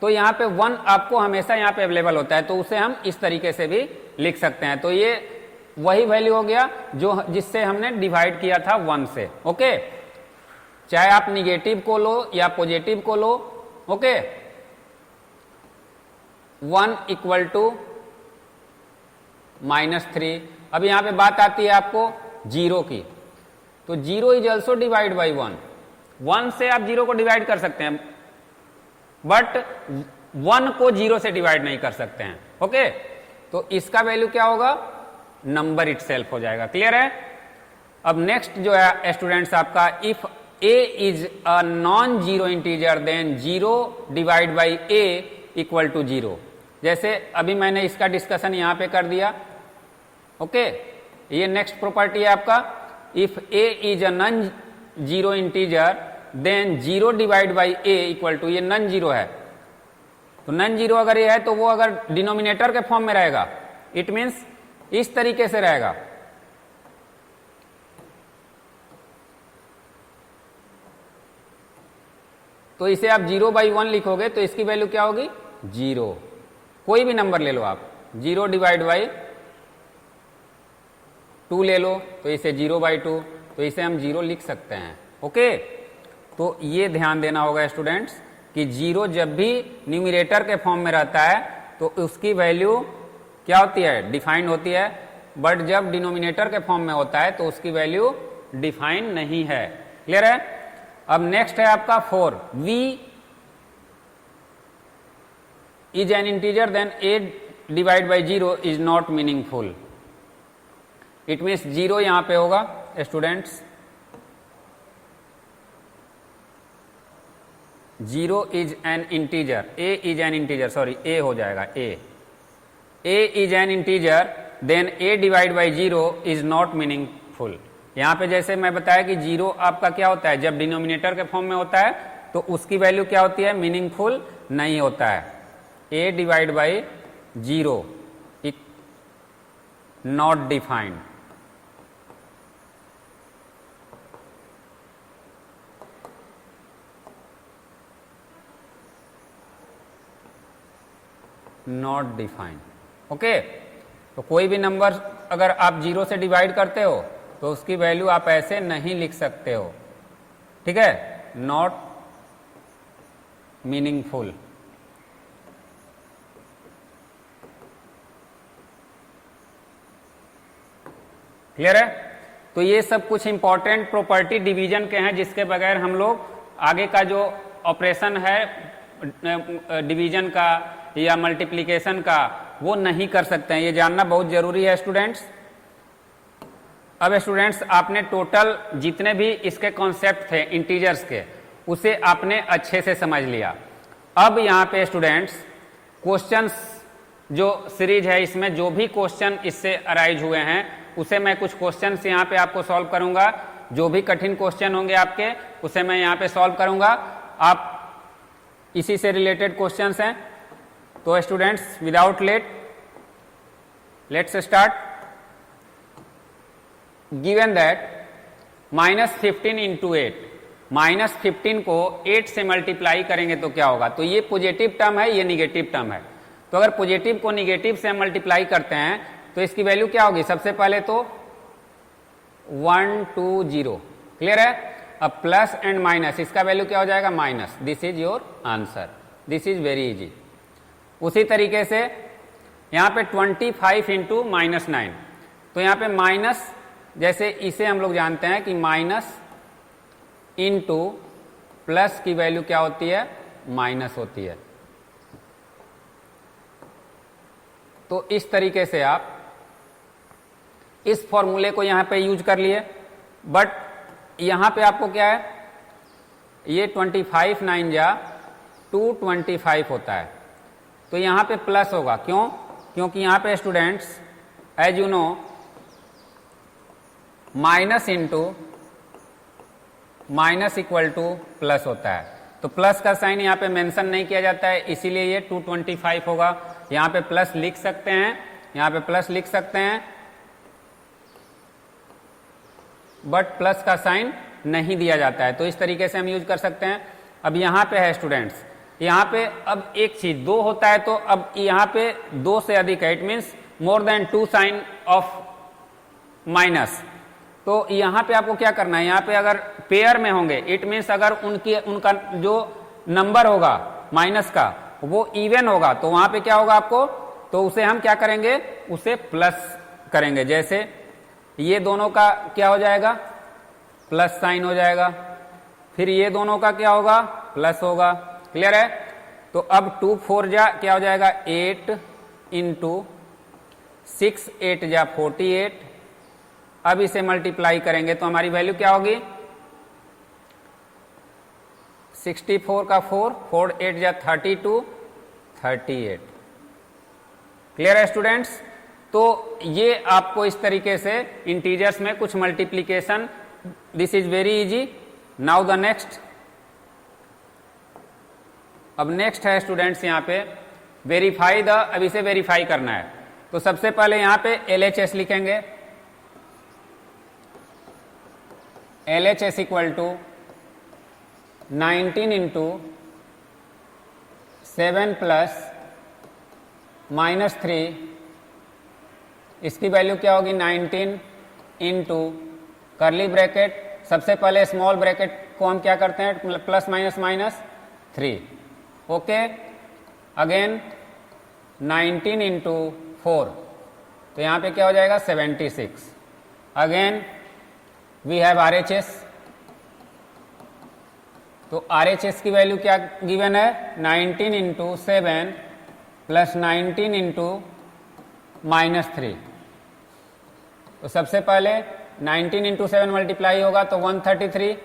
तो यहाँ पे 1 आपको हमेशा यहाँ पे अवेलेबल होता है, तो उसे हम इस तरीके से भी लिख सकते हैं। तो ये वही वैल्यू हो गया जो जिससे हमने डिवाइड किया था 1 से। ओके, चाहे आप निगेटिव को लो या पॉजिटिव को लो। Okay, 1 equal to -3। अब यहां पे बात आती है आपको 0 की, तो 0 इज ऑल्सो डिवाइड बाई 1। 1 से आप 0 को डिवाइड कर सकते हैं, बट 1 को 0 से डिवाइड नहीं कर सकते हैं। ओके, तो इसका वैल्यू क्या होगा, नंबर इटसेल्फ हो जाएगा। क्लियर है। अब नेक्स्ट जो है स्टूडेंट्स आपका, if a is a non zero integer then 0 divide by a equal to 0। जैसे अभी मैंने इसका डिस्कशन यहां पे कर दिया। ओके, ये नेक्स्ट प्रॉपर्टी है आपका, if a is a non zero integer then 0 divide by a equal to, ये नॉन जीरो है, तो नॉन जीरो अगर ये है तो वो अगर डिनोमिनेटर के फॉर्म में रहेगा, इट मीन्स इस तरीके से रहेगा। तो इसे आप 0/1 लिखोगे तो इसकी वैल्यू क्या होगी, 0। कोई भी नंबर ले लो आप, 0 डिवाइड बाई 2 ले लो तो इसे 0/2, तो इसे हम 0 लिख सकते हैं। ओके, तो ये ध्यान देना होगा स्टूडेंट्स कि 0 जब भी न्यूमरेटर के फॉर्म में रहता है तो उसकी वैल्यू क्या होती है, डिफाइंड होती है, बट जब डिनोमिनेटर के फॉर्म में होता है तो उसकी वैल्यू डिफाइंड नहीं है। क्लियर है। अब नेक्स्ट है आपका 4, v is an integer then a divide by 0 is not meaningful. It means 0 यहां पे होगा students, 0 is an integer, a is an integer, sorry a हो जाएगा, a is an integer then a divide by 0 is not meaningful. यहां पे जैसे मैं बताया कि 0 आपका क्या होता है, जब डिनोमिनेटर के फॉर्म में होता है तो उसकी वैल्यू क्या होती है, मीनिंगफुल नहीं होता है। a divide by 0 not defined. Not defined. Okay, तो कोई भी नंबर अगर आप 0 से डिवाइड करते हो तो उसकी वैल्यू आप ऐसे नहीं लिख सकते हो। ठीक है, नॉट मीनिंगफुल। क्लियर है। तो ये सब कुछ इंपॉर्टेंट प्रॉपर्टी डिवीजन के हैं जिसके बगैर हम लोग आगे का जो ऑपरेशन है डिवीजन का या मल्टीप्लिकेशन का वो नहीं कर सकते हैं। ये जानना बहुत जरूरी है स्टूडेंट्स। अब स्टूडेंट्स आपने टोटल जितने भी इसके कॉन्सेप्ट थे इंटीजर्स के उसे आपने अच्छे से समझ लिया। अब यहाँ पे स्टूडेंट्स क्वेश्चंस जो सीरीज है इसमें जो भी क्वेश्चन इससे अराइज हुए हैं उसे मैं कुछ क्वेश्चंस यहाँ पे आपको सॉल्व करूंगा। जो भी कठिन क्वेश्चन होंगे आपके उसे मैं यहाँ पे सॉल्व करूंगा। आप इसी से रिलेटेड क्वेश्चंस हैं। तो students without let's start. Given that -15 into 8, -15 को 8 से मल्टीप्लाई करेंगे तो क्या होगा। तो ये पॉजिटिव टर्म है, ये निगेटिव टर्म है। तो अगर पॉजिटिव को निगेटिव से हम मल्टीप्लाई करते हैं तो इसकी वैल्यू क्या होगी। सबसे पहले तो 120। क्लियर है। अब प्लस एंड माइनस, इसका वैल्यू क्या हो जाएगा, minus. This is your answer. This is very easy. उसी तरीके से यहां पे 25 इंटू -9, तो यहां पे माइनस, जैसे इसे हम लोग जानते हैं कि माइनस इंटू प्लस की वैल्यू क्या होती है, माइनस होती है। तो इस तरीके से आप इस फॉर्मूले को यहां पे यूज कर लिए। बट यहां पे आपको क्या है, ये 25 9 जा 225 होता है। तो यहां पे प्लस होगा, क्यों, क्योंकि यहां पे students as you know minus into minus equal to plus होता है। तो प्लस का साइन यहाँ पे मेंशन नहीं किया जाता है, इसीलिए ये 225 होगा। यहाँ पे प्लस लिख सकते हैं, यहाँ पे प्लस लिख सकते हैं, बट प्लस का साइन नहीं दिया जाता है। तो इस तरीके से हम यूज कर सकते हैं। अब यहाँ पे है स्टूडेंट्स, यहाँ पे अब एक चीज 2 होता है, तो अब यहाँ पे 2 से अधिक है, it means more than 2 sign of minus. तो यहाँ पे आपको क्या करना है, यहाँ पे अगर पेयर में होंगे, इट मीन्स अगर उनका जो नंबर होगा माइनस का वो इवन होगा, तो वहां पे क्या होगा आपको, तो उसे हम क्या करेंगे, उसे प्लस करेंगे। जैसे ये दोनों का क्या हो जाएगा, प्लस साइन हो जाएगा। फिर ये दोनों का क्या होगा, प्लस होगा। क्लियर है? तो अब 2 4 जा क्या हो जाएगा, 8 इंटू 6 8 जा 48। अब इसे मल्टीप्लाई करेंगे तो हमारी वैल्यू क्या होगी, 64 का 4 4 8 जा 32 38। क्लियर है स्टूडेंट्स? तो ये आपको इस तरीके से इंटीजर्स में कुछ multiplication, this is very easy. Now the next, अब नेक्स्ट है स्टूडेंट्स यहाँ पे वेरीफाई द, अब इसे वेरीफाई करना है। तो सबसे पहले यहाँ पे LHS लिखेंगे, LHS equal to 19 into 7 plus -3, इसकी वैल्यू क्या होगी 19 इंटू करली ब्रैकेट, सबसे पहले स्मॉल ब्रैकेट को हम क्या करते हैं plus minus minus 3, okay. Again 19 into 4, तो यहाँ पे क्या हो जाएगा 76। अगेन वी हैव RHS, तो RHS की वैल्यू क्या गिवन है 19 इंटू 7 प्लस 19 इंटू -3। तो सबसे पहले 19 इंटू 7 मल्टीप्लाई होगा तो 133।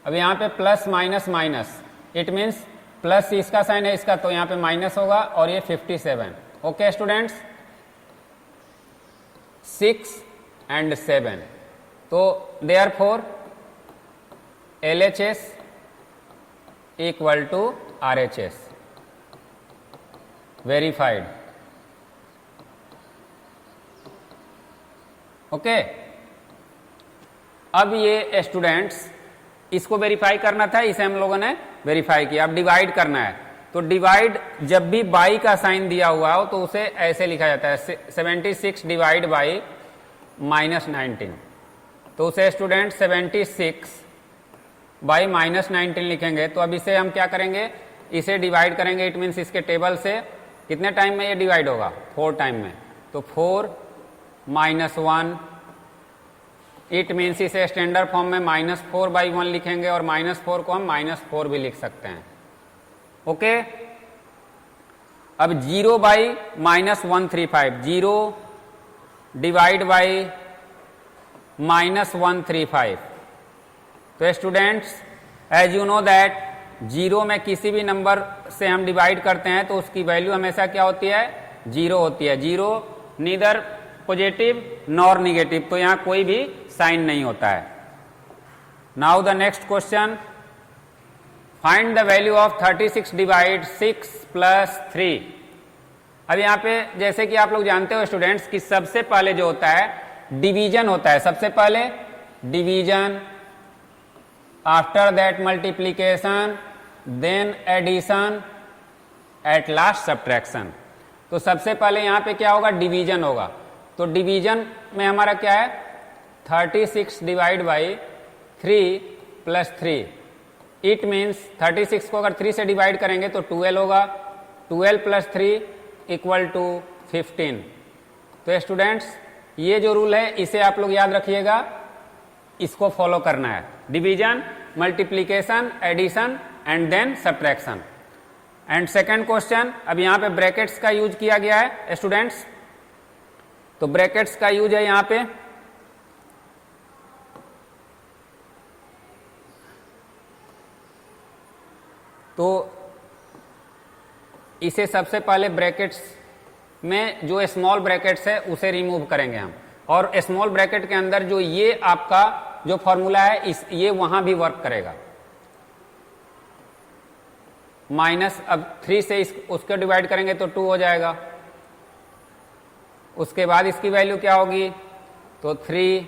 अब यहाँ पे plus minus minus, it means plus इसका साइन है इसका, तो यहाँ पे माइनस होगा और ये 57। ओके स्टूडेंट्स, 6 एंड 7, तो therefore LHS equal to RHS, verified. Okay, अब ये स्टूडेंट्स इसको वेरीफाई करना था, इसे हम लोगों ने वेरीफाई किया। अब डिवाइड करना है, तो डिवाइड जब भी बाई का साइन दिया हुआ हो तो उसे ऐसे लिखा जाता है 76 डिवाइड बाई -19, तो उसे स्टूडेंट 76 बाई -19 लिखेंगे। तो अब इसे हम क्या करेंगे, इसे डिवाइड करेंगे, इट मीन्स इसके टेबल से कितने टाइम में ये डिवाइड होगा 4 टाइम में, तो 4 -1, इट मीन्स इसे स्टैंडर्ड फॉर्म में -4/1 लिखेंगे और -4 को हम -4 भी लिख सकते हैं। ओके, अब 0 बाई -135, 0 डिवाइड बाई -135, तो students as you know that 0 में किसी भी नंबर से हम डिवाइड करते हैं तो उसकी वैल्यू हमेशा क्या होती है 0 होती है। 0 नीदर पॉजिटिव नॉर निगेटिव, तो यहां कोई भी साइन नहीं होता है। Now the next question, find the value of 36 divide 6 plus 3। अब यहां पे जैसे कि आप लोग जानते हो स्टूडेंट्स कि सबसे पहले जो होता है डिवीजन होता है, सबसे पहले division, after that multiplication, then addition, at last subtraction. तो सबसे पहले यहां पे क्या होगा डिवीजन होगा, तो डिवीजन में हमारा क्या है 36 divide by 3 plus 3, it means 36 को अगर 3 से डिवाइड करेंगे तो 12 होगा, 12 प्लस 3 इक्वल टू 15। तो स्टूडेंट्स ये जो रूल है इसे आप लोग याद रखिएगा, इसको फॉलो करना है, division, multiplication, addition and then subtraction. And second question, अब यहां पे ब्रैकेट्स का यूज किया गया है स्टूडेंट्स, तो ब्रैकेट्स का यूज है यहां पे, तो इसे सबसे पहले ब्रैकेट्स में जो स्मॉल ब्रैकेट्स है उसे रिमूव करेंगे हम, और स्मॉल ब्रैकेट के अंदर जो ये आपका जो फॉर्मूला है ये वहां भी वर्क करेगा। माइनस, अब 3 से उसको डिवाइड करेंगे तो 2 हो जाएगा, उसके बाद इसकी वैल्यू क्या होगी तो 3,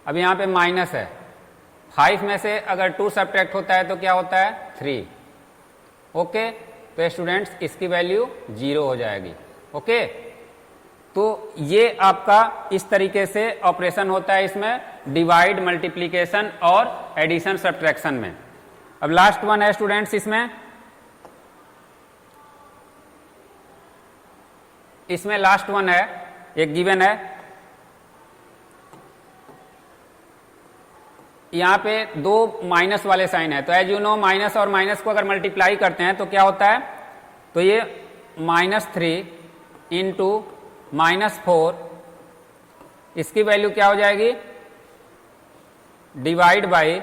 अब यहां पे माइनस है, 5 में से अगर 2 सब्ट्रैक्ट होता है तो क्या होता है 3। ओके, तो स्टूडेंट्स इसकी वैल्यू 0 हो जाएगी। ओके, तो ये आपका इस तरीके से ऑपरेशन होता है इसमें, डिवाइड, मल्टीप्लीकेशन और एडिशन सब्ट्रैक्शन में। अब लास्ट वन है स्टूडेंट्स, इसमें लास्ट वन है, एक गिवन है यहाँ पे दो माइनस वाले साइन है, तो एज यू नो माइनस और माइनस को अगर मल्टीप्लाई करते हैं तो क्या होता है, तो ये -3 इंटू -4, इसकी वैल्यू क्या हो जाएगी, डिवाइड बाई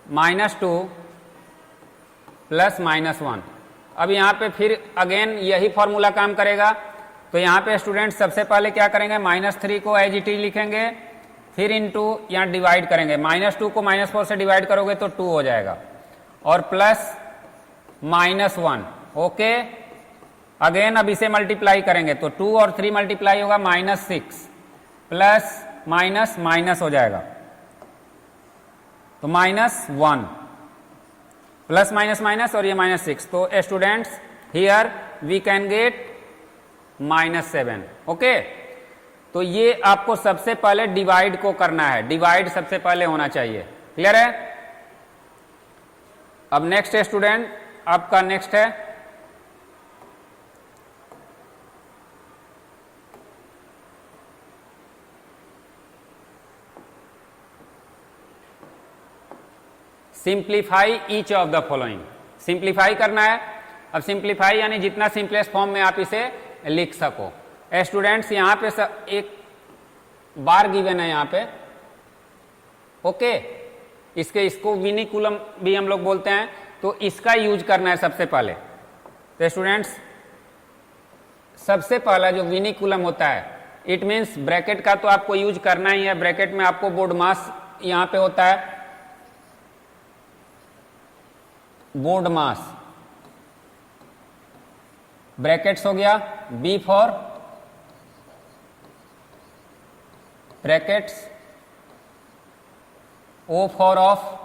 -2 प्लस -1। अब यहाँ पे फिर अगेन यही फॉर्मूला काम करेगा, तो यहाँ पे स्टूडेंट सबसे पहले क्या करेंगे, -3 को एज इट इज लिखेंगे, फिर इंटू यहाँ डिवाइड करेंगे, -2 को -4 से डिवाइड करोगे तो 2 हो जाएगा, और प्लस -1। ओके, अगेन अब इसे मल्टीप्लाई करेंगे तो 2 और 3 मल्टीप्लाई होगा -6 प्लस माइनस माइनस हो जाएगा, तो -1 प्लस माइनस माइनस और ये -6, तो students here we can get -7। Okay, तो ये आपको सबसे पहले डिवाइड को करना है, डिवाइड सबसे पहले होना चाहिए। क्लियर है? अब नेक्स्ट स्टूडेंट आपका नेक्स्ट है simplify each of the following. Simplify करना है। अब सिंप्लीफाई यानी जितना सिंपलेस्ट फॉर्म में आप इसे लिख सको। स्टूडेंट्स यहां पे एक बार गिवन है यहां पे, ओके, इसको विनिकुलम भी हम लोग बोलते हैं, तो इसका यूज करना है सबसे पहले। तो स्टूडेंट्स सबसे पहला जो विनिकुलम होता है, इट मीन्स ब्रैकेट का तो आपको यूज करना ही है। ब्रैकेट में आपको बोर्ड मास यहां पे होता है, बोर्ड मास, ब्रैकेट्स हो गया, B for brackets, O for of,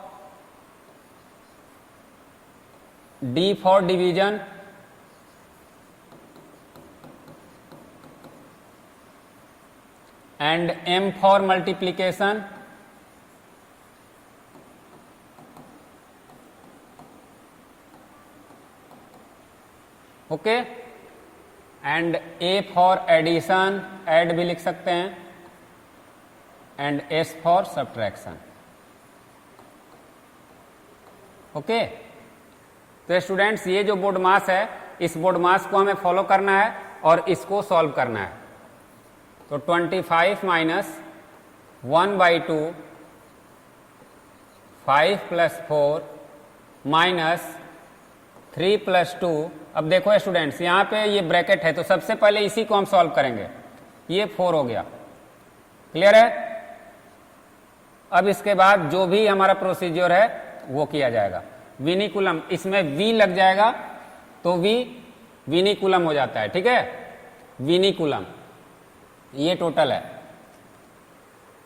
D for division, and M for multiplication, okay, and A for addition, add भी लिख सकते हैं, and S for subtraction. Okay, तो स्टूडेंट्स ये जो बोर्ड मास है, इस बोर्ड मास को हमें फॉलो करना है और इसको सॉल्व करना है। तो 25 माइनस 1/2, 5 + 4 माइनस 3 + 2। अब देखो स्टूडेंट्स यहाँ पे ये ब्रैकेट है, तो सबसे पहले इसी को हम सॉल्व करेंगे। ये 4 हो गया, क्लियर है? अब इसके बाद जो भी हमारा प्रोसीजर है वो किया जाएगा। विनिकुलम, इसमें वी लग जाएगा तो वी विनिकुलम हो जाता है, ठीक है, विनिकुलम। ये टोटल है।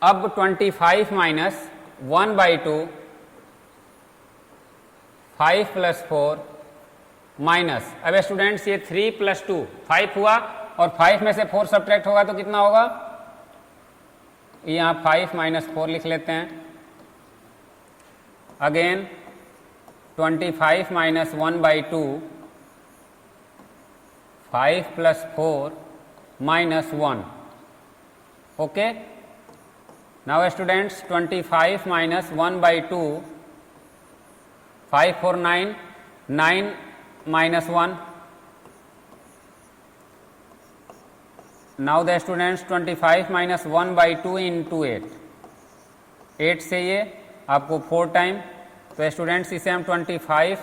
अब 25 माइनस 1/2, 5 + 4 माइनस, अब स्टूडेंट्स ये 3 + 2 5 हुआ, और 5 में से 4 सब्ट्रैक्ट होगा तो कितना होगा, यहां 5 - 4 लिख लेते हैं। Again 25 - 1/2, 5 + 4 -1। Okay, now students 25 - 1/2, 5 × 4 = 9, 9 - 1। Now the students 25 - 1/2 × 8, 8 से ये आपको 4 टाइम, तो स्टूडेंट्स इसे हम 25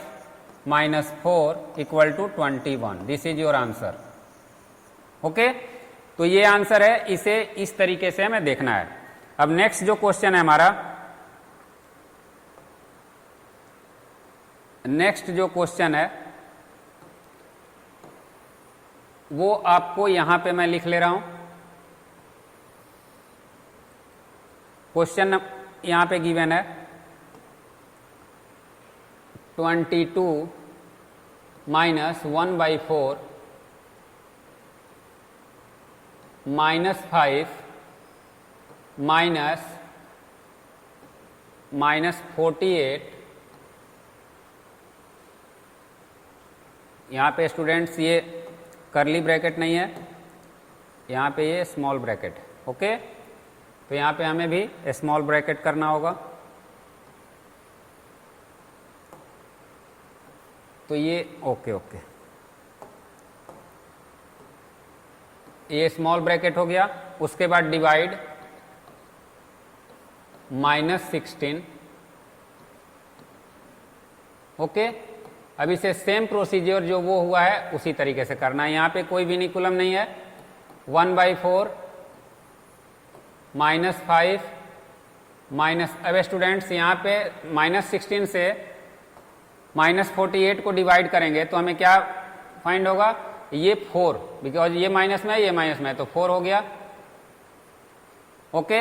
- 4 = 21। This is your answer. Okay, तो ये आंसर है, इसे इस तरीके से हमें देखना है। अब नेक्स्ट जो क्वेश्चन है हमारा, नेक्स्ट जो क्वेश्चन है वो आपको यहां पे मैं लिख ले रहा हूं। क्वेश्चन यहां पे गिवन है 22 - 1/4 -5 -48। यहां पे स्टूडेंट्स ये करली ब्रैकेट नहीं है, यहाँ पे ये स्मॉल ब्रैकेट है। ओके, तो यहाँ पे हमें भी स्मॉल ब्रैकेट करना होगा। तो ये ओके ओके, ये स्मॉल ब्रैकेट हो गया। उसके बाद डिवाइड -16, ओके। अब इसे सेम प्रोसीजर जो वो हुआ है उसी तरीके से करना है। यहाँ पे कोई विनिकुलम नहीं है। 1/4 -5 माइनस, अब स्टूडेंट्स यहाँ पे -16 से -48 को डिवाइड करेंगे तो हमें क्या फाइंड होगा, ये 4, बिकॉज ये माइनस में है, ये माइनस में है, तो 4 हो गया, ओके।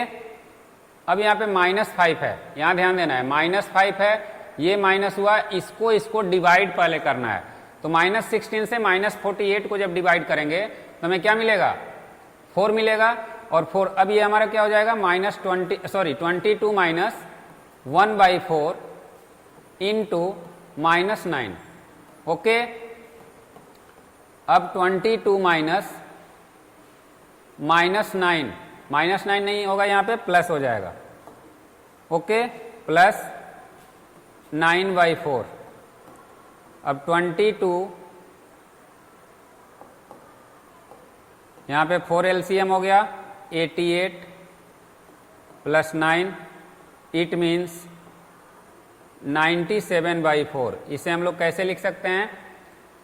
अब यहाँ पे -5 है, यहाँ ध्यान देना है, -5 है, ये माइनस हुआ, इसको डिवाइड पहले करना है। तो -16 से -48 को जब डिवाइड करेंगे तो हमें क्या मिलेगा, 4 मिलेगा। और 4, अब ये हमारा क्या हो जाएगा, -22 माइनस 1/4 इंटू -9, ओके। अब 22 माइनस -9, -9 नहीं होगा, यहाँ पे प्लस हो जाएगा, ओके, प्लस 9/4। अब 22, यहाँ पे 4 LCM हो गया, 88 प्लस 9, इट मीन्स 97/4। इसे हम लोग कैसे लिख सकते हैं,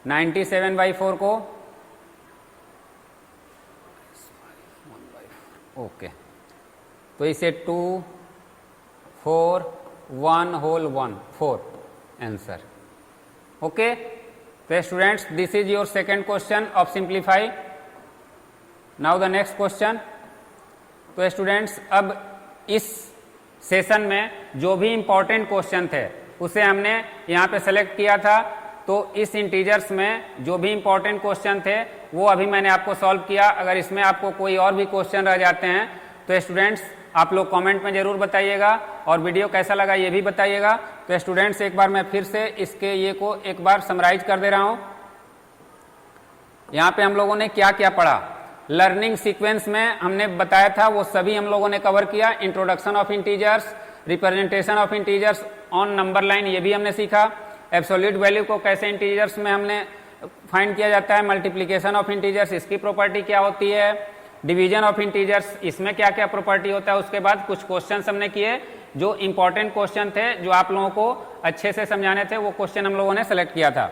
97/4 को, ओके, तो इसे 2 4 1 होल 1 4 आंसर, ओके। तो students, this is your second question of simplify. Now the next question. तो स्टूडेंट्स, अब इस सेशन में जो भी इंपॉर्टेंट क्वेश्चन थे उसे हमने यहाँ पे सेलेक्ट किया था। तो इस इंटीजर्स में जो भी इंपॉर्टेंट क्वेश्चन थे वो अभी मैंने आपको सॉल्व किया। अगर इसमें आपको कोई और भी क्वेश्चन रह जाते हैं तो स्टूडेंट्स आप लोग कमेंट में जरूर बताइएगा, और वीडियो कैसा लगा ये भी बताइएगा। तो स्टूडेंट्स, एक बार मैं फिर से इसके ये को एक बार समराइज कर दे रहा हूँ। यहाँ पे हम लोगों ने क्या क्या पढ़ा, लर्निंग सीक्वेंस में हमने बताया था वो सभी हम लोगों ने कवर किया। Introduction of integers, representation of integers on number line, ये भी हमने सीखा। एब्सोल्यूट वैल्यू को कैसे इंटीजर्स में हमने फाइंड किया जाता है, मल्टीप्लिकेशन ऑफ इंटीजर्स, इसकी प्रॉपर्टी क्या होती है, डिवीजन ऑफ इंटीजर्स, इसमें क्या क्या प्रॉपर्टी होता है। उसके बाद कुछ क्वेश्चन हमने किए जो इंपॉर्टेंट क्वेश्चन थे, जो आप लोगों को अच्छे से समझाने थे, वो क्वेश्चन हम लोगों ने सेलेक्ट किया था।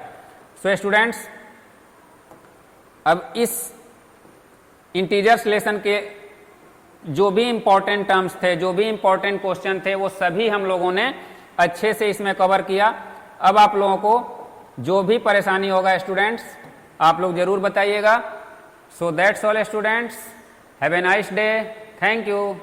सो स्टूडेंट्स, अब इस इंटीजर्स लेसन के जो भी इंपॉर्टेंट टर्म्स थे, जो भी इंपॉर्टेंट क्वेश्चन थे, वो सभी हम लोगों ने अच्छे से इसमें कवर किया। अब आप लोगों को जो भी परेशानी होगा स्टूडेंट्स, आप लोग जरूर बताइएगा। So that's all students, have a nice day, thank you.